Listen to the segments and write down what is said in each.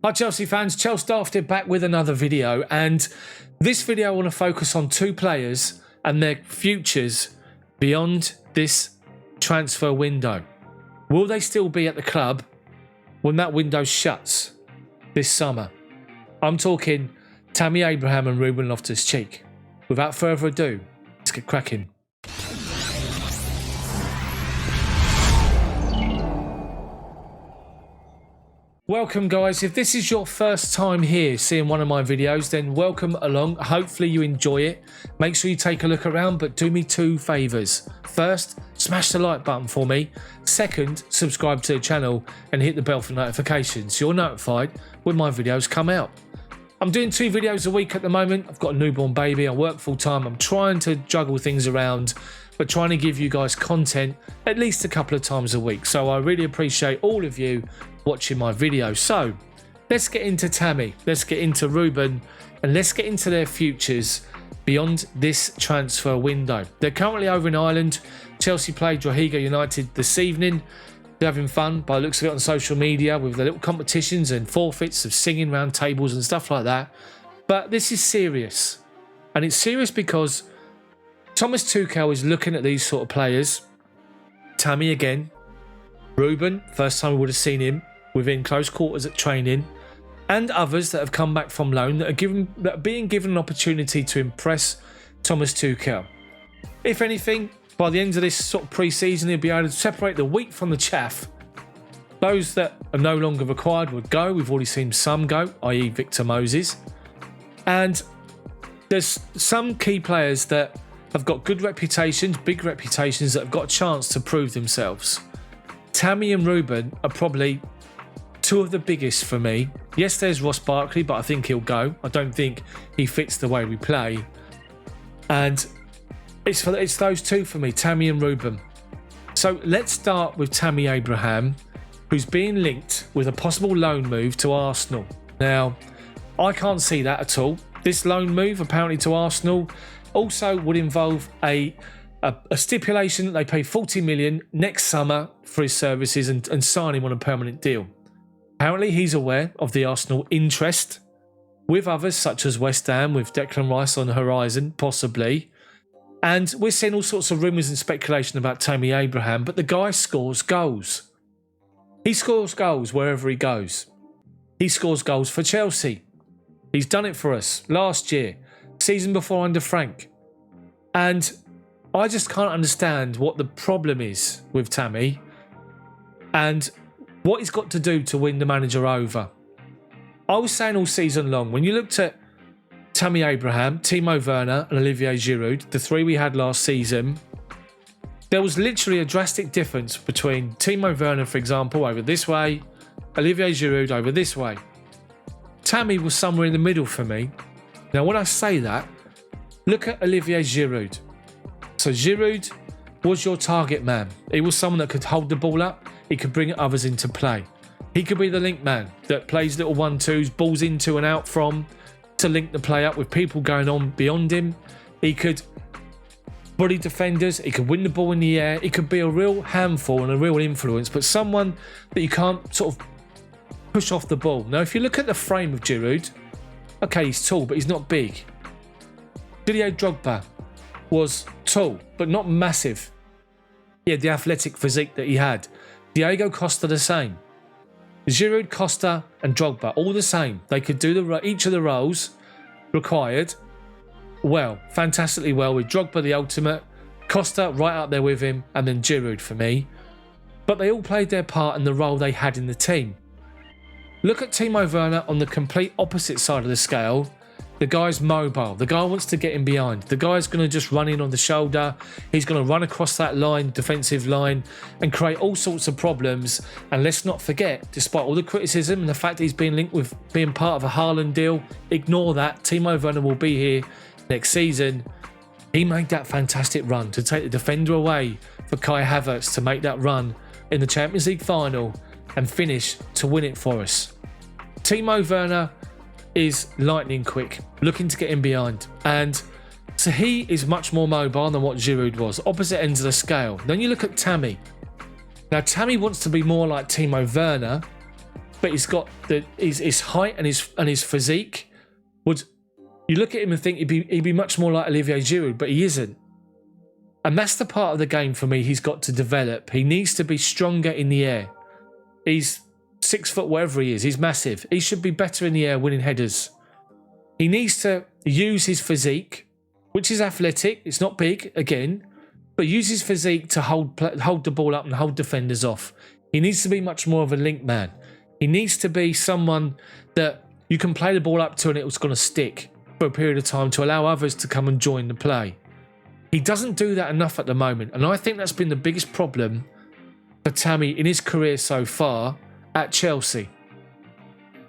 Hi Chelsea fans, Chels Daft here back with another video, and this video I want to focus on two players and their futures beyond this transfer window. Will they still be at the club when that window shuts this summer? I'm talking Tammy Abraham and Ruben Loftus Cheek. Without further ado, let's get cracking. Welcome guys, if this is your first time here seeing one of my videos, then welcome along. Hopefully you enjoy it. Make sure you take a look around, but do me two favours. First, smash the like button for me. Second, subscribe to the channel and hit the bell for notifications so you're notified when my videos come out. I'm doing 2 videos a week at the moment. I've got a newborn baby, I work full time. I'm trying to juggle things around, but trying to give you guys content at least a couple of times a week. So I really appreciate all of you watching my video. So let's get into Tammy, let's get into Ruben, and let's get into their futures beyond this transfer window. They're currently over in Ireland. Chelsea played Drogheda United this evening. They're having fun by the looks of it on social media with the little competitions and forfeits of singing round tables and stuff like that. But this is serious, and it's serious because Thomas Tuchel is looking at these sort of players. Tammy again, Ruben, first time we would have seen him within close quarters at training, and others that have come back from loan that are being given an opportunity to impress Thomas Tuchel. If anything, by the end of this sort of pre-season, he'll be able to separate the wheat from the chaff. Those that are no longer required would go. We've already seen some go, i.e. Victor Moses. And there's some key players that have got good reputations, big reputations, that have got a chance to prove themselves. Tammy and Ruben are probably two of the biggest for me. Yes, there's Ross Barkley, but I think he'll go. I don't think he fits the way we play. And it's those two for me, Tammy and Ruben. So let's start with Tammy Abraham, who's being linked with a possible loan move to Arsenal. Now, I can't see that at all. This loan move apparently to Arsenal also would involve a stipulation that they pay 40 million next summer for his services and sign him on a permanent deal. Apparently he's aware of the Arsenal interest with others such as West Ham, with Declan Rice on the horizon, possibly. And we're seeing all sorts of rumours and speculation about Tammy Abraham, but the guy scores goals. He scores goals wherever he goes. He scores goals for Chelsea. He's done it for us last year, season before under Frank. And I just can't understand what the problem is with Tammy and what he's got to do to win the manager over. I was saying all season long, when you looked at Tammy Abraham, Timo Werner and Olivier Giroud, the 3 we had last season, there was literally a drastic difference between Timo Werner, for example, over this way, Olivier Giroud over this way. Tammy was somewhere in the middle for me. Now, when I say that, look at Olivier Giroud. So Giroud was your target man. He was someone that could hold the ball up. He could bring others into play. He could be the link man that plays little 1-2s, balls into and out from, to link the play up with people going on beyond him. He could bully defenders. He could win the ball in the air. He could be a real handful and a real influence, but someone that you can't sort of push off the ball. Now, if you look at the frame of Giroud, okay, he's tall, but he's not big. Didier Drogba was tall, but not massive. He had the athletic physique that he had. Diego Costa the same. Giroud, Costa and Drogba all the same. They could do each of the roles required well, fantastically well, with Drogba the ultimate, Costa right up there with him, and then Giroud for me. But they all played their part in the role they had in the team. Look at Timo Werner on the complete opposite side of the scale. The guy's mobile. The guy wants to get in behind. The guy's going to just run in on the shoulder. He's going to run across that line, defensive line, and create all sorts of problems. And let's not forget, despite all the criticism and the fact that he's been linked with being part of a Haaland deal, ignore that. Timo Werner will be here next season. He made that fantastic run to take the defender away for Kai Havertz to make that run in the Champions League final and finish to win it for us. Timo Werner is lightning quick, looking to get in behind, and so he is much more mobile than what Giroud was, opposite ends of the scale. Then you look at Tammy. Now Tammy wants to be more like Timo Werner, but he's got his height and his physique. You look at him and think he'd be much more like Olivier Giroud, but he isn't. And that's the part of the game for me he's got to develop. He needs to be stronger in the air. He's 6 foot wherever he is. He's massive. He should be better in the air winning headers. He needs to use his physique, which is athletic. It's not big, again, but use his physique to hold the ball up and hold defenders off. He needs to be much more of a link man. He needs to be someone that you can play the ball up to and it was going to stick for a period of time to allow others to come and join the play. He doesn't do that enough at the moment, and I think that's been the biggest problem for Tammy in his career so far at Chelsea.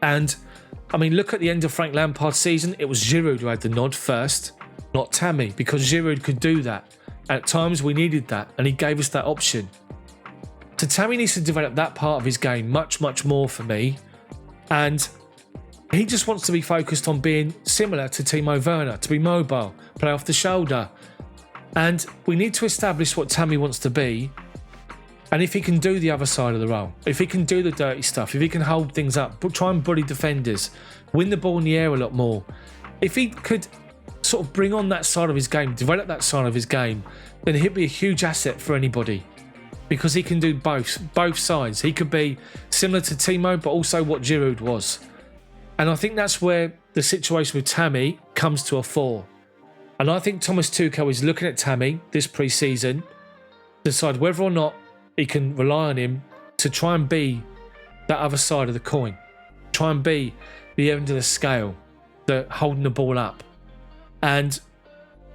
And I mean, look at the end of Frank Lampard's season. It was Giroud who had the nod first, not Tammy, because Giroud could do that. At times we needed that, and he gave us that option. So Tammy needs to develop that part of his game much, much more for me. And he just wants to be focused on being similar to Timo Werner, to be mobile, play off the shoulder. And we need to establish what Tammy wants to be. And if he can do the other side of the role, if he can do the dirty stuff, if he can hold things up, try and bully defenders, win the ball in the air a lot more. If he could sort of bring on that side of his game, develop that side of his game, then he'd be a huge asset for anybody. Because he can do both sides. He could be similar to Timo, but also what Giroud was. And I think that's where the situation with Tammy comes to a fore. And I think Thomas Tuchel is looking at Tammy this pre-season, decide whether or not he can rely on him to try and be that other side of the coin. Try and be the end of the scale, the holding the ball up. And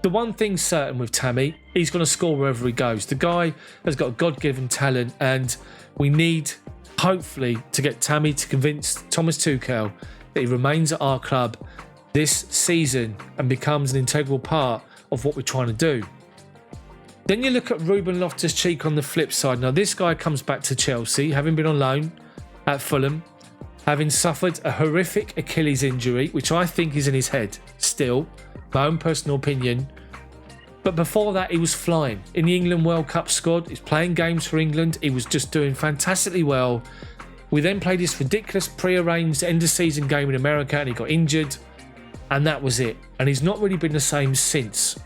the one thing certain with Tammy, he's going to score wherever he goes. The guy has got God-given talent, and we need, hopefully, to get Tammy to convince Thomas Tuchel that he remains at our club this season and becomes an integral part of what we're trying to do. Then you look at Ruben Loftus Cheek on the flip side. Now, this guy comes back to Chelsea, having been on loan at Fulham, having suffered a horrific Achilles injury, which I think is in his head still, my own personal opinion. But before that, he was flying in the England World Cup squad. He's playing games for England. He was just doing fantastically well. We then played this ridiculous pre-arranged end-of-season game in America, and he got injured, and that was it. And he's not really been the same since.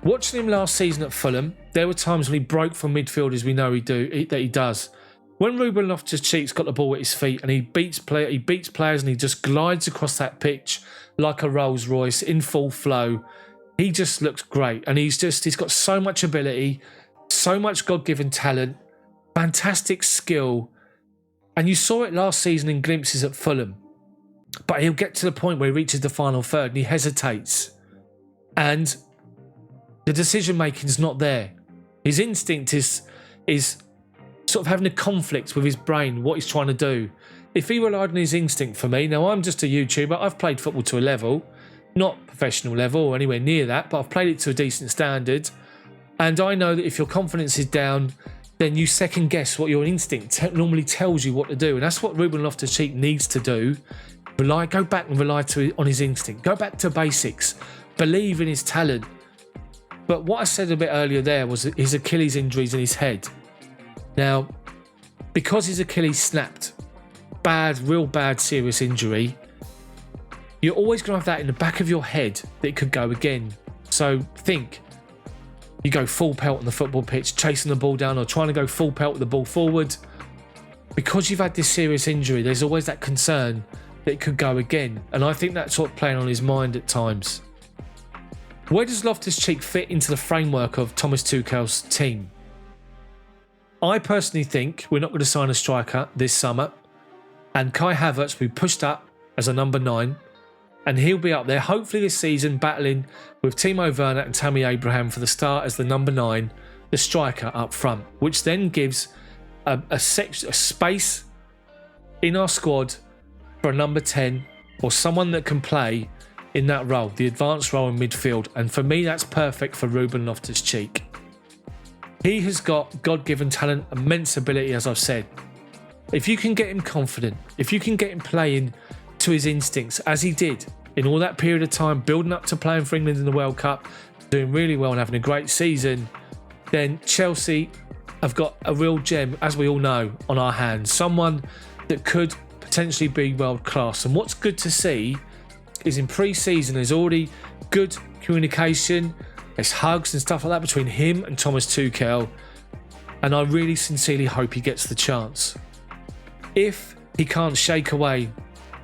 Watching him last season at Fulham, there were times when he broke from midfield, as we know that he does. When Ruben Loftus Cheek's got the ball at his feet and he beats players and he just glides across that pitch like a Rolls Royce in full flow, he just looks great. And he's got so much ability, so much God-given talent, fantastic skill. And you saw it last season in glimpses at Fulham. But he'll get to the point where he reaches the final third and he hesitates. And the decision making is not there. His instinct is sort of having a conflict with his brain, what he's trying to do. If he relied on his instinct for me, now I'm just a YouTuber, I've played football to a level, not professional level or anywhere near that, but I've played it to a decent standard. And I know that if your confidence is down, then you second guess what your instinct normally tells you what to do. And that's what Ruben Loftus Cheek needs to do. Go back and rely on his instinct. Go back to basics. Believe in his talent. But what I said a bit earlier there was his Achilles injuries in his head. Now, because his Achilles snapped, real bad, serious injury, you're always going to have that in the back of your head that it could go again. So think, you go full pelt on the football pitch, chasing the ball down or trying to go full pelt with the ball forward. Because you've had this serious injury, there's always that concern that it could go again. And I think that's what's playing on his mind at times. Where does Loftus Cheek fit into the framework of Thomas Tuchel's team? I personally think we're not going to sign a striker this summer, and Kai Havertz will be pushed up as a number 9, and he'll be up there hopefully this season battling with Timo Werner and Tammy Abraham for the start as the number 9, the striker up front, which then gives a space in our squad for a number 10 or someone that can play in that role, the advanced role in midfield. And for me, that's perfect for Ruben Loftus Cheek. He has got God-given talent, immense ability, as I've said. If you can get him confident, if you can get him playing to his instincts, as he did in all that period of time, building up to playing for England in the World Cup, doing really well and having a great season, then Chelsea have got a real gem, as we all know, on our hands. Someone that could potentially be world class. And what's good to see is in pre-season there's already good communication, there's hugs and stuff like that between him and Thomas Tuchel, and I really sincerely hope he gets the chance. If he can't shake away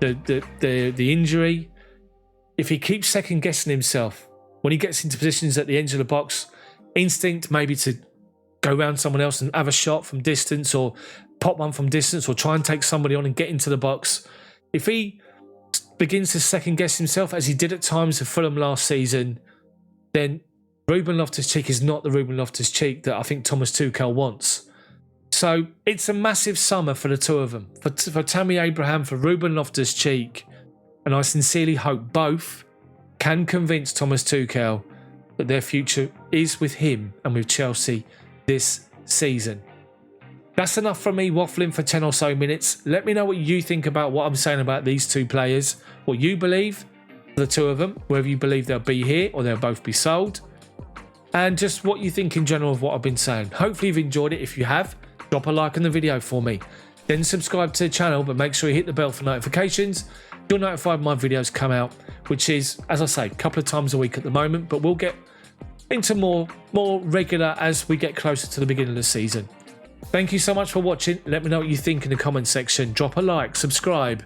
the injury, if he keeps second guessing himself when he gets into positions at the edge of the box, instinct maybe to go around someone else and have a shot from distance, or pop one from distance, or try and take somebody on and get into the box. If he begins to second guess himself, as he did at times for Fulham last season, then Ruben Loftus Cheek is not the Ruben Loftus Cheek that I think Thomas Tuchel wants. So it's a massive summer for the two of them, for Tammy Abraham, for Ruben Loftus Cheek, and I sincerely hope both can convince Thomas Tuchel that their future is with him and with Chelsea this season. That's enough from me waffling for 10 or so minutes. Let me know what you think about what I'm saying about these two players, what you believe for the two of them, whether you believe they'll be here or they'll both be sold, and just what you think in general of what I've been saying. Hopefully you've enjoyed it. If you have, drop a like on the video for me. Then subscribe to the channel, but make sure you hit the bell for notifications. You'll be notified when my videos come out, which is, as I say, a couple of times a week at the moment, but we'll get into more regular as we get closer to the beginning of the season. Thank you so much for watching. Let me know what you think in the comment section. Drop a like, subscribe.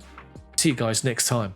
See you guys next time.